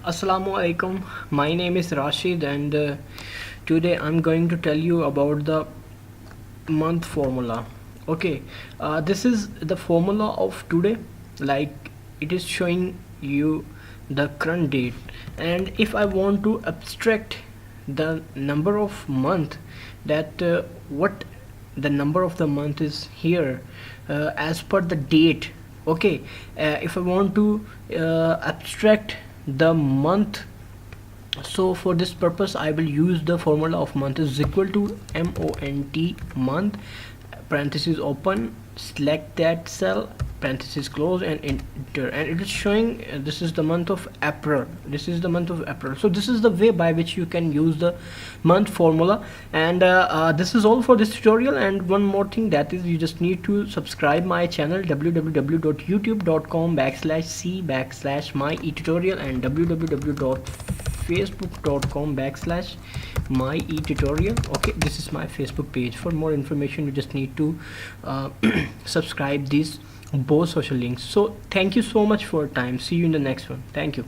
Assalamu alaikum. My name is Rashid, and today I'm going to tell you about the month formula. Okay, this is the formula of today. Like, it is showing you the current date, and if I want to abstract the number of month, that what the number of the month is here as per the date. Okay, if I want to abstract the month, so for this purpose I will use the formula of month is equal to MONT, month, parenthesis open, select that cell, parenthesis close, and enter, and it is showing this is the month of April. So this is the way by which you can use the month formula. And this is all for this tutorial. And one more thing, that is, you just need to subscribe my channel www.youtube.com/c/my etutorial and www.facebook.com/my etutorial. Okay, this is my Facebook page. For more information, you just need to subscribe these both social links. So thank you so much for your time. See you in the next one. Thank you.